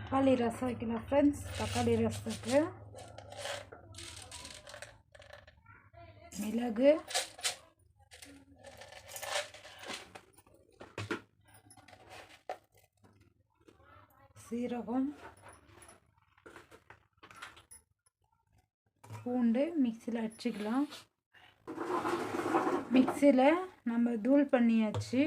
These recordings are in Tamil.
தக்காளி ரசம் வைக்கலாம் ஃப்ரெண்ட்ஸ். தக்காளி ரசத்துக்கு மிளகு, சீரகம், பூண்டு மிக்சியில் அடிச்சுக்கலாம். மிக்சியில் நம்ம தூள் பண்ணியாச்சு.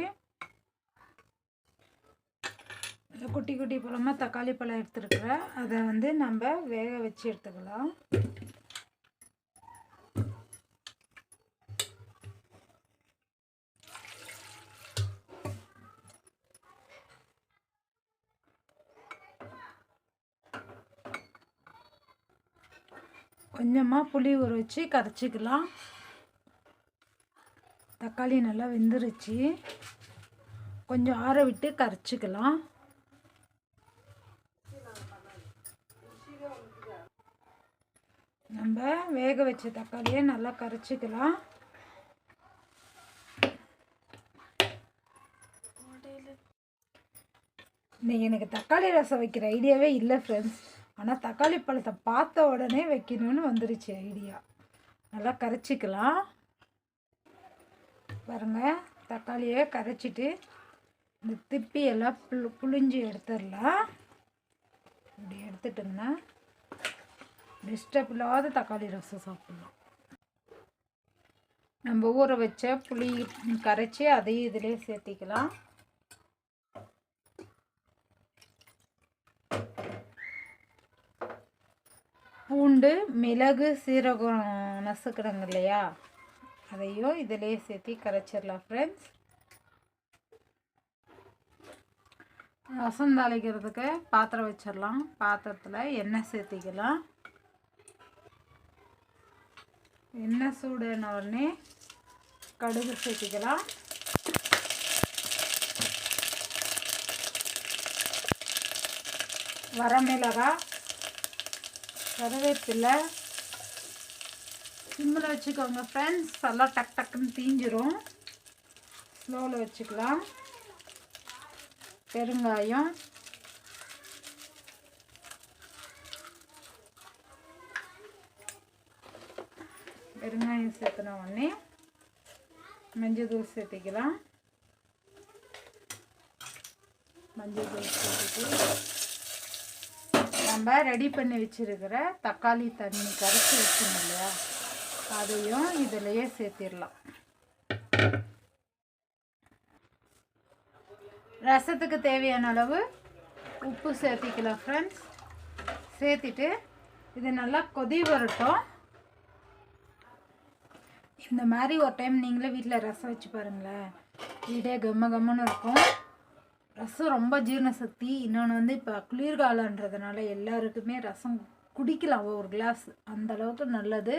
குட்டி குட்டி பழமாக தக்காளி பழம் எடுத்துருக்குறேன். அதை வந்து நம்ம வேக வச்சு எடுத்துக்கலாம். கொஞ்சமாக புளி ஊற வச்சு கரைச்சிக்கலாம். தக்காளி நல்லா வெந்துருச்சு. கொஞ்சம் ஆற விட்டு கரைச்சிக்கலாம். நம்ம வேக வச்ச தக்காளியை நல்லா கரைச்சிக்கலாம். இன்றைக்கி எனக்கு தக்காளி ரசம் வைக்கிற ஐடியாவே இல்லை ஃப்ரெண்ட்ஸ். ஆனால் தக்காளி பழத்தை பார்த்த உடனே வைக்கணும்னு வந்துருச்சு ஐடியா. நல்லா கரைச்சிக்கலாம். பாருங்கள், தக்காளியை கரைச்சிட்டு இந்த திப்பி எல்லாம் புளிஞ்சு எடுத்துடலாம். இப்படி எடுத்துட்டோம்னா டிஸ்டர்ப் இல்லாத தக்காளி ரசம் சாப்பிட்லாம். நம்ம ஊற வச்ச புளி கரைச்சி அதையும் இதிலே சேர்த்திக்கலாம். பூண்டு, மிளகு, சீரகம் நசுக்கிடுங்க இல்லையா, அதையும் இதிலே சேர்த்தி கரைச்சிடலாம் ஃப்ரெண்ட்ஸ். ரசம் தாளிக்கிறதுக்கு பாத்திரம் வச்சிடலாம். பாத்திரத்தில் எண்ணெய் சேர்த்திக்கலாம். எண்ணெய் சூடான உடனே கடுகு சேர்த்திக்கலாம். வரமிளகாய், கருவேப்பிலை சிம்மில் வச்சுக்கோங்க ஃப்ரெண்ட்ஸ். எல்லாம் டக் டக்குன்னு தீஞ்சிரும். ஸ்லோவில் வச்சுக்கலாம். பெருங்காயம், பெருங்காயம் சேர்த்துன உடனே மஞ்சள் தூள் சேர்த்திக்கலாம். மஞ்சள் தூள் சேர்த்துட்டு நம்ம ரெடி பண்ணி வச்சுருக்கிற தக்காளி தண்ணி கரைச்சி வச்சோம் இல்லையா, அதையும் இதிலையே சேர்த்திடலாம். ரசத்துக்கு தேவையான அளவு உப்பு சேர்த்திக்கலாம் ஃப்ரெண்ட்ஸ். சேர்த்திட்டு இது நல்லா கொதி வரட்டும். இந்த மாதிரி ஒரு டைம் நீங்களே வீட்டில் ரசம் வச்சு பாருங்களேன், வீடே கம்மன்னு இருக்கும். ரசம் ரொம்ப ஜீரண சக்தி. இன்னொன்று வந்து இப்போ குளிர்காலன்றதுனால எல்லாருக்குமே ரசம் குடிக்கலாம் ஒரு கிளாஸ், அந்தளவுக்கு நல்லது.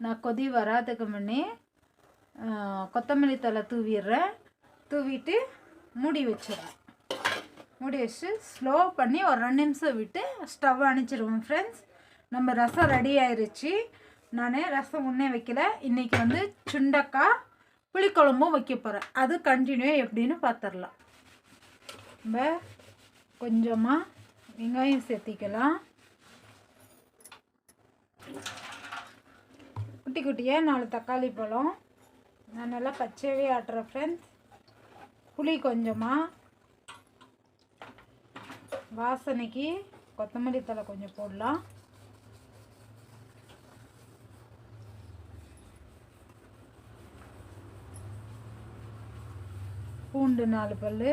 நான் கொதி வராதுக்கு முன்னே கொத்தமல்லி தழை தூவிடுறேன். தூவிட்டு மூடி வச்சிடறேன். மூடி வச்சு ஸ்லோ பண்ணி ஒரு 2 நிமிஷம் விட்டு ஸ்டவ் அணைச்சிடுவோம் ஃப்ரெண்ட்ஸ். நம்ம ரசம் ரெடி ஆயிடுச்சு. நான் ரசம் முன்னே வைக்கல. இன்றைக்கி வந்து சுண்டக்காய் புளிக்குழம்பும் வைக்க போகிறேன். அது கண்டினியூ எப்படின்னு பார்த்துடலாம். நம்ம கொஞ்சமாக வெங்காயம் சேர்த்திக்கலாம். குட்டி குட்டியாக 4 தக்காளி பழம் நான் நல்லா பச்சையாகவே ஆட்டுறேன் ஃப்ரெண்ட்ஸ். புளி கொஞ்சமாக, வாசனைக்கு கொத்தமல்லி தழை கொஞ்சம் போடலாம். பூண்டு 4 பல்.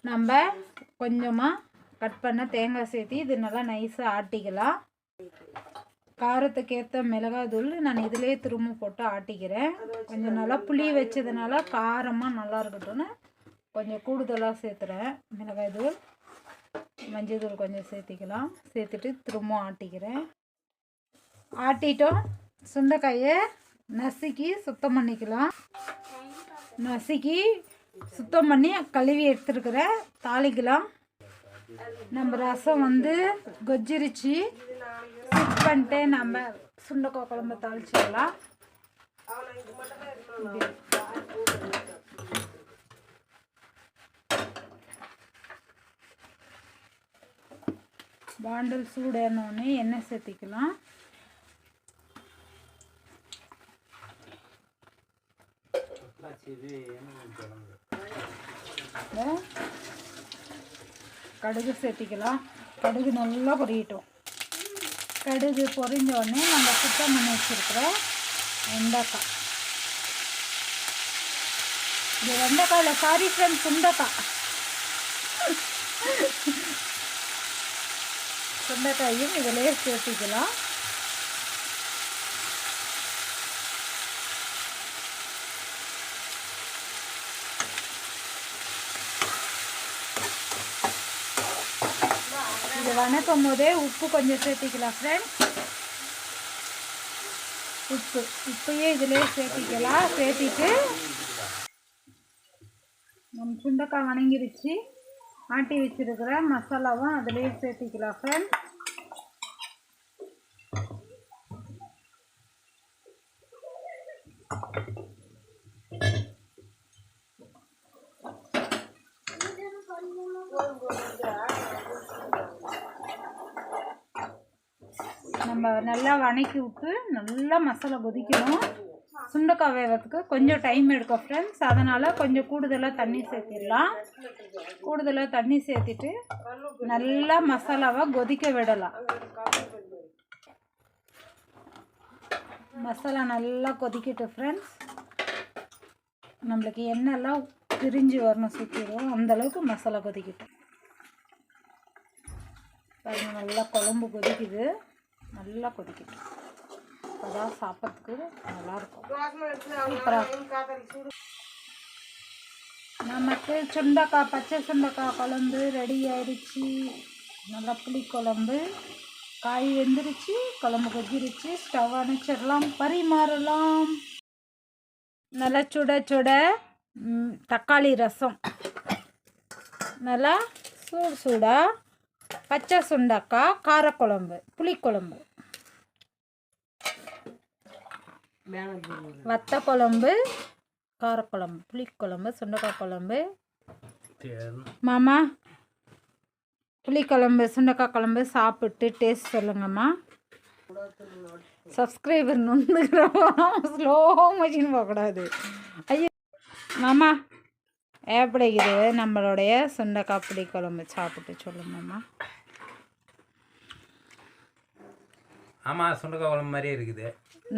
நம்ம கொஞ்சமாக கட் பண்ண தேங்காய் சேர்த்தி இது நல்லா நைஸாக ஆட்டிக்கலாம். காரத்துக்கு ஏற்ற மிளகாய் தூள் நான் இதிலே திரும்ப போட்டு ஆட்டிக்கிறேன். கொஞ்சம் நல்லா புளி வச்சதுனால காரமாக நல்லா இருக்கட்டும்னு கொஞ்சம் கூடுதலாக சேர்த்துறேன் மிளகாய் தூள். மஞ்சள் தூள் கொஞ்சம் சேர்த்திக்கலாம். சேர்த்துட்டு திரும்ப ஆட்டிக்கிறேன். ஆட்டிட்டோம். சுண்டைக்காயை நசுக்கி சுத்தம் பண்ணிக்கலாம். நசுக்கி சுத்தம் பண்ணி கழுவி எடுத்துருக்கிறேன். தாளிக்கலாம். நம்ம ரசம் வந்து கொஜ்ஜிருச்சு. செட் பண்ணிட்டு நம்ம சுண்டைக்காய் குழம்பு தாளிச்சிடலாம். பாண்டில் சூடேறினோடனே எண்ணெய் சேர்த்திக்கலாம். கடுகு சேர்த்திக்கலாம். கடுகு நல்லா பொரியட்டும். கடுகு பொரிஞ்ச உடனே நம்ம சுத்தம் பண்ணி வச்சுருக்கிற வெண்டைக்காய். இது வெண்டைக்காயில் சாரி ஃப்ரெண்ட்ஸ், சுண்டைக்காய். சுண்டைக்காயும் இதிலே சேர்த்திக்கலாம். இது வணக்கும் போதே உப்பு கொஞ்சம் சேர்த்திக்கலாம் ஃப்ரெண்ட்ஸ். உப்பையே இதிலே சேர்த்திக்கலாம். சேர்த்திட்டு நம்ம சுண்டைக்காய் வணங்கிடுச்சு. ஆட்டி வச்சுருக்கிற மசாலாவும் அதிலே சேர்த்திக்கலாம் ஃப்ரெண்ட்ஸ். நம்ம நல்லா வணக்கி விட்டு நல்லா மசாலா கொதிக்கணும். சுண்டைக்காய் வேகிறதுக்கு கொஞ்சம் டைம் எடுக்கும் ஃப்ரெண்ட்ஸ். அதனால் கொஞ்சம் கூடுதலாக தண்ணி சேர்த்திடலாம். கூடுதலாக தண்ணி சேர்த்திட்டு நல்லா மசாலாவை கொதிக்க விடலாம். மசாலா நல்லா கொதிக்கட்டும் ஃப்ரெண்ட்ஸ். நம்மளுக்கு எண்ணெய்லாம் பிரிஞ்சு வரணும், சுற்றிடும். அந்தளவுக்கு மசாலா கொதிக்கட்டும். பாருங்கள், நல்லா குழம்பு கொதிக்குது. நல்லா கொதிக்கட்டும். அப்போதான் சாப்பிட்றதுக்கு நல்லாயிருக்கும். நமக்கு சுண்டைக்காய், பச்சை சுண்டைக்காய் குழம்பு ரெடி ஆயிடுச்சு. நல்லா புளி குழம்பு. காய் வெந்துருச்சு, குழம்பு கொதிருச்சு. ஸ்டவ் அணைச்சிடலாம், பரிமாறலாம். நல்லா சுட சுட தக்காளி ரசம், நல்லா சூடாக பச்சை சுண்டைக்காய் காரக்குழம்பு, புளிக்குழம்பு, வத்த குழம்பு, காரக்குழம்பு, புளிக்குழம்பு, சுண்டைக்காய் குழம்பு. மாமா புளிக்குழம்பு, சுண்டைக்காய் குழம்பு சாப்பிட்டு டேஸ்ட் சொல்லுங்கம்மா. சப்ஸ்கிரைபர் நொந்துக்கிறோம். ஸ்லோ மோஷன் போகக்கூடாது. ஐயோ மாமா, எப்படி இருக்குது நம்மளுடைய சுண்டைக்காய் புளிக்குழம்பு? சாப்பிட்டு சொல்லுங்கம்மா. ஆமாம், சுண்டைக்காய் குழம்பு மாதிரியே இருக்குது.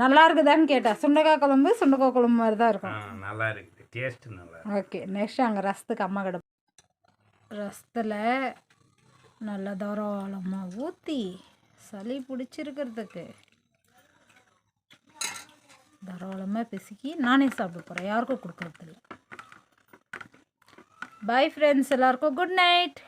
நல்லா இருக்குதான்னு கேட்டா, சுண்டைக்காய் குழம்பு மாதிரி தான் இருக்கும். நல்லா இருக்குது, டேஸ்ட் நல்லா. ஓகே, நெக்ஸ்ட் அங்கே ரசத்துக்கு அம்மா கடை ரசத்தில் நல்லா தாராளமாக ஊற்றி சளி பிடிச்சிருக்கிறதுக்கு தாராளமாக பிசுக்கி நானே சாப்பிட போகிறேன். யாருக்கும் கொடுக்குறதில்ல. பாய் ஃப்ரெண்ட்ஸ், எல்லாருக்கும் குட் நைட்.